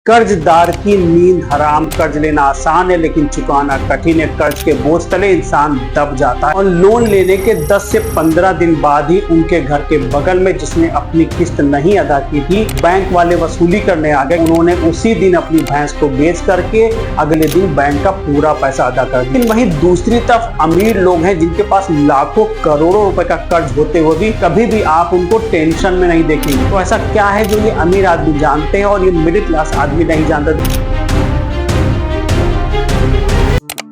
कर्जदार की नींद हराम। कर्ज लेना आसान है लेकिन चुकाना कठिन है। कर्ज के बोझ तले इंसान दब जाता है और लोन लेने के 10 से 15 दिन बाद ही उनके घर के बगल में जिसने अपनी किस्त नहीं अदा की थी, बैंक वाले वसूली करने आ गए। उन्होंने उसी दिन अपनी भैंस को बेच करके अगले दिन बैंक का पूरा पैसा अदा कर दिया। वहीं दूसरी तरफ अमीर लोग हैं जिनके पास लाखों करोड़ों रुपए का कर्ज होते हुए भी कभी भी आप उनको टेंशन में नहीं देखेंगे। तो ऐसा क्या है जो ये अमीर आदमी जानते हैं और ये मिडिल क्लास आदमी नहीं जानता?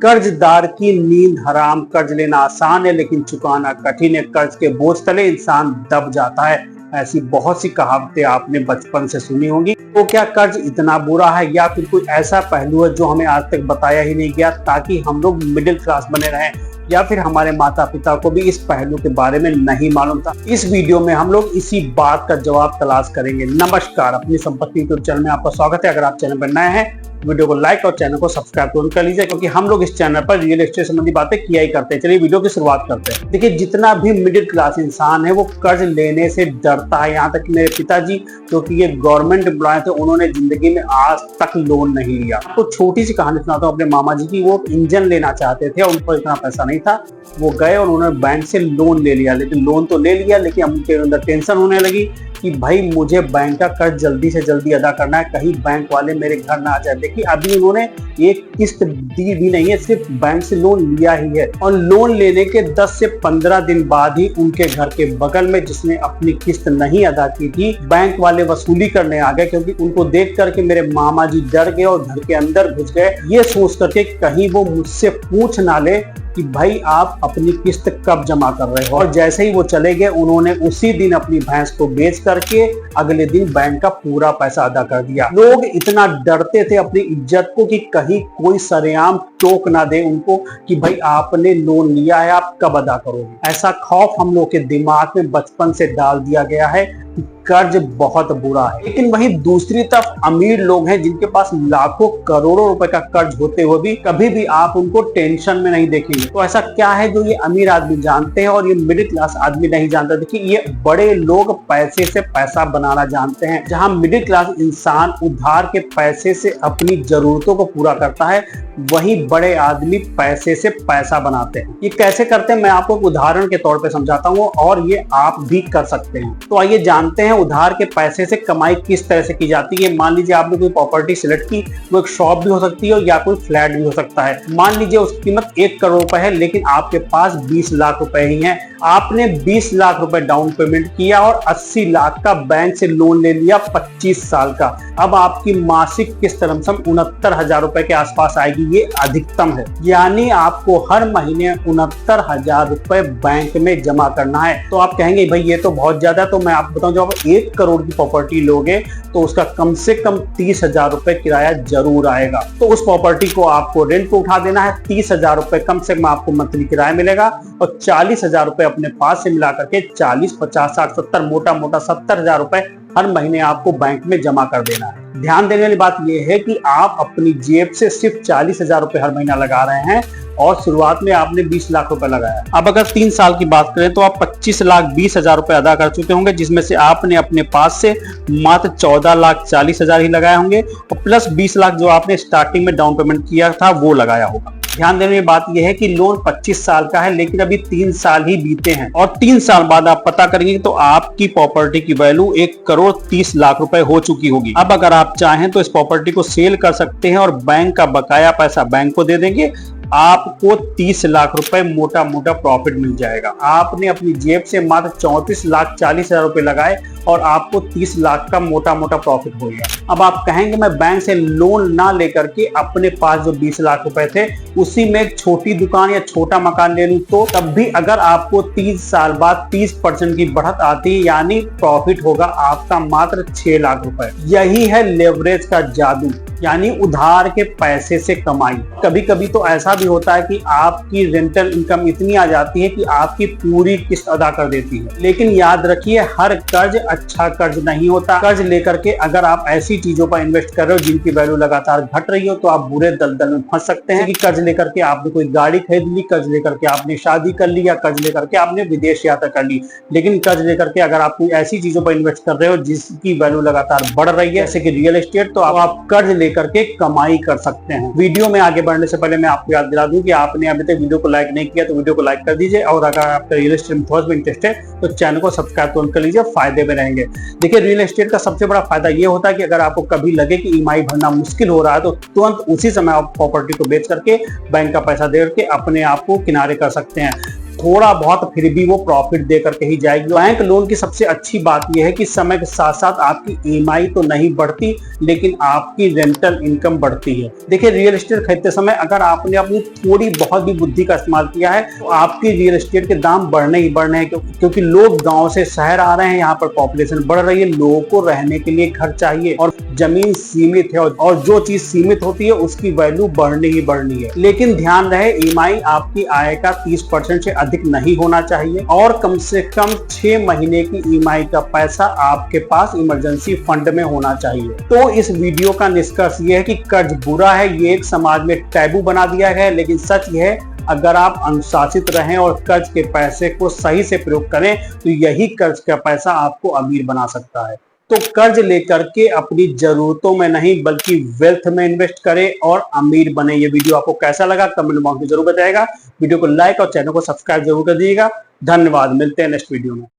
कर्जदार की नींद हराम। कर्ज लेना आसान है लेकिन चुकाना कठिन है। कर्ज के बोझ तले इंसान दब जाता है। ऐसी बहुत सी कहावतें आपने बचपन से सुनी होंगी। तो क्या कर्ज इतना बुरा है या फिर कोई ऐसा पहलू है जो हमें आज तक बताया ही नहीं गया ताकि हम लोग मिडिल क्लास बने रहें, या फिर हमारे माता पिता को भी इस पहलू के बारे में नहीं मालूम था? इस वीडियो में हम लोग इसी बात का जवाब तलाश करेंगे। नमस्कार, अपनी संपत्ति यूट्यूब चैनल में आपका स्वागत है। अगर आप चैनल पर नए हैं वीडियो को लाइक और चैनल को सब्सक्राइब जरूर कर लीजिए, क्योंकि हम लोग इस चैनल पर रियल एस्टेट संबंधी बातें किया ही करते हैं। चलिए वीडियो की शुरुआत करते हैं। देखिए, जितना भी मिडिल क्लास इंसान है वो कर्ज लेने से डरता है। यहाँ तक कि मेरे पिताजी, जो कि ये गवर्नमेंट एम्प्लॉय थे, उन्होंने जिंदगी में आज तक लोन नहीं लिया। आपको छोटी सी कहानी सुनाता हूँ अपने मामा जी की। वो इंजन लेना चाहते थे और उनको इतना पैसा नहीं था। वो गए और उन्होंने बैंक से लोन ले लिया। लेकिन लोन तो ले लिया, लेकिन उनके अंदर टेंशन होने लगी कि भाई मुझे बैंक का कर्ज जल्दी से जल्दी अदा करना है, कहीं बैंक वाले मेरे घर ना आ जाए। देखिए, अभी उन्होंने एक किस्त दी भी नहीं है, सिर्फ बैंक से लोन लिया ही है। और लोन लेने के 10 से 15 दिन बाद ही उनके घर के बगल में जिसने अपनी किस्त नहीं अदा की थी, बैंक वाले वसूली करने आ गए। क्योंकि उनको देख करके मेरे मामा जी डर गए और घर के अंदर घुस गए, ये सोच करके कहीं वो मुझसे पूछ ना ले कि भाई आप अपनी किस्त कब जमा कर रहे हो। और जैसे ही वो चले गए, उन्होंने उसी दिन अपनी भैंस को बेच करके अगले दिन बैंक का पूरा पैसा अदा कर दिया। लोग इतना डरते थे अपनी इज्जत को कि कहीं कोई सरेआम टोक ना दे उनको कि भाई आपने लोन लिया है, आप कब अदा करोगे। ऐसा खौफ हम लोग के दिमाग में बचपन से डाल दिया गया है कि कर्ज बहुत बुरा है। लेकिन वहीं दूसरी तरफ अमीर लोग हैं जिनके पास लाखों करोड़ों रुपए का कर्ज होते हुए भी कभी भी आप उनको टेंशन में नहीं देखेंगे। तो ऐसा क्या है जो ये अमीर आदमी जानते हैं और ये मिडिल क्लास आदमी नहीं जानता? देखिए, ये बड़े लोग पैसे से पैसा बनाना जानते हैं। जहां मिडिल क्लास इंसान उधार के पैसे से अपनी जरूरतों को पूरा करता है, वही बड़े आदमी पैसे से पैसा बनाते हैं। ये कैसे करते हैं मैं आपको उदाहरण के तौर पे समझाता हूँ, और ये आप भी कर सकते हैं। तो आइए जानते हैं उधार के पैसे से कमाई किस तरह से की जाती है। मान लीजिए आपने कोई प्रॉपर्टी सिलेक्ट की, वो एक शॉप भी हो सकती है या कोई फ्लैट भी हो सकता है। मान लीजिए उसकी कीमत 1 करोड़ रुपए है, लेकिन आपके पास 20 लाख रुपए ही हैं। आपने 20 लाख रुपए डाउन पेमेंट किया और 80 लाख का बैंक से लोन ले लिया 25 साल का। अब आपकी मासिक किस्त लमसम 69,000 रुपए के आसपास आएगी। ये अधिकतम है, यानी आपको हर महीने 69,000 रुपए बैंक में जमा करना है। तो आप कहेंगे भाई ये तो बहुत ज्यादा। तो मैं आपको बताऊं, जब आप 1 करोड़ की प्रॉपर्टी लोगे तो उसका कम से कम 30,000 रुपए किराया जरूर आएगा। तो उस प्रॉपर्टी को आपको रेंट पे उठा देना है। 30,000 रुपए कम से कम आपको मंथली किराया मिलेगा और 40,000 रुपए अपने पास से मिला करके 40, 50, 60, 70, मोटा मोटा 70,000 रुपए हर महीने आपको बैंक में जमा कर देना है। ध्यान देने वाली बात यह है कि आप अपनी जेब से सिर्फ 40,000 रुपए हर महीना लगा रहे हैं और शुरुआत में आपने 20 लाख रुपए लगाया। अब अगर 3 साल की बात करें तो आप 25,20,000 रुपए अदा कर चुके होंगे, जिसमें से आपने अपने पास से मात्र 14,40,000 ही लगाए होंगे और प्लस 20 लाख जो आपने स्टार्टिंग में डाउन पेमेंट किया था वो लगाया होगा। ध्यान देने की बात यह है कि लोन 25 साल का है, लेकिन अभी 3 साल ही बीते हैं और 3 साल बाद आप पता करेंगे तो आपकी प्रॉपर्टी की वैल्यू 1 करोड़ 30 लाख रुपए हो चुकी होगी। अब अगर आप चाहें तो इस प्रॉपर्टी को सेल कर सकते हैं और बैंक का बकाया पैसा बैंक को दे देंगे। आपको 30 लाख रुपए मोटा मोटा प्रॉफिट मिल जाएगा। आपने अपनी जेब से मात्र 34,40,000 रुपए लगाए और आपको 30 लाख का मोटा मोटा प्रॉफिट हो गया। अब आप कहेंगे मैं बैंक से लोन ना लेकर के अपने पास जो 20 लाख रुपए थे उसी में एक छोटी दुकान या छोटा मकान ले लूं, तो तब भी अगर आपको 30 साल बाद 30% की बढ़त आती है, यानी प्रॉफिट होगा आपका मात्र 6 लाख रुपए। यही है लेवरेज का जादू। यानी उधार के पैसे से कमाई। कभी कभी तो ऐसा भी होता है कि आपकी रेंटल इनकम इतनी आ जाती है कि आपकी पूरी किस्त अदा कर देती है। लेकिन याद रखिए, हर कर्ज अच्छा कर्ज नहीं होता। कर्ज लेकर के अगर आप ऐसी चीजों पर इन्वेस्ट कर रहे हो जिनकी वैल्यू लगातार घट रही हो तो आप बुरे दलदल में फंस सकते हैं। कि कर्ज लेकर के आपने कोई गाड़ी खरीद ली, कर्ज लेकर के आपने शादी कर ली, या कर्ज लेकर के आपने विदेश यात्रा कर ली। लेकिन कर्ज लेकर के अगर आप कोई ऐसी चीजों पर इन्वेस्ट कर रहे हो जिसकी वैल्यू लगातार बढ़ रही है, जैसे कि रियल एस्टेट, तो आप कर्ज लेकर के कमाई कर सकते हैं। वीडियो में आगे बढ़ने से पहले मैं आपको याद दिला दूं कि आपने अभी तक वीडियो को लाइक नहीं किया तो वीडियो को लाइक कर दीजिए, और अगर आपका रियल एस्टेट में थोड़ा सा इंटरेस्ट है तो चैनल को सब्सक्राइब तुरंत कर लीजिए, फायदे में रहेंगे। देखिए, रियल एस्टेट का सबसे बड़ा फायदा ये होता है कि अगर आपको कभी लगे कि ईएमआई भरना मुश्किल हो रहा है तो तुरंत उसी समय आप प्रॉपर्टी को बेच करके बैंक का पैसा दे करके अपने आप को किनारे कर सकते हैं। थोड़ा बहुत फिर भी वो प्रॉफिट दे करके ही जाएगी। बैंक लोन की सबसे अच्छी बात यह है कि समय के साथ साथ आपकी ईएमआई तो नहीं बढ़ती, लेकिन आपकी रेंटल इनकम बढ़ती है। देखिए, रियल एस्टेट खरीदते समय अगर आपने अपनी थोड़ी बहुत भी बुद्धि का इस्तेमाल किया है तो आपकी रियल एस्टेट के दाम बढ़ने ही बढ़ने हैं, क्योंकि लोग गांव से शहर आ रहे हैं, यहाँ पर पॉपुलेशन बढ़ रही है, लोगों को रहने के लिए घर चाहिए और जमीन सीमित है, और जो चीज सीमित होती है उसकी वैल्यू बढ़नी ही बढ़नी है। लेकिन ध्यान रहे, ईएमआई आपकी आय का 30% से अधिक नहीं होना चाहिए, और कम से कम 6 महीने की ईएमआई का पैसा आपके पास इमरजेंसी फंड में होना चाहिए। तो इस वीडियो का निष्कर्ष ये है कि कर्ज बुरा है, ये एक समाज में टैबू बना दिया गया है, लेकिन सच ये है अगर आप अनुशासित रहें और कर्ज के पैसे को सही से प्रयोग करें तो यही कर्ज का पैसा आपको अमीर बना सकता है। तो कर्ज लेकर के अपनी जरूरतों में नहीं बल्कि वेल्थ में इन्वेस्ट करें और अमीर बने। ये वीडियो आपको कैसा लगा कमेंट बॉक्स में जरूर बताइएगा। वीडियो को लाइक और चैनल को सब्सक्राइब जरूर कर दीजिएगा। धन्यवाद, मिलते हैं नेक्स्ट वीडियो में।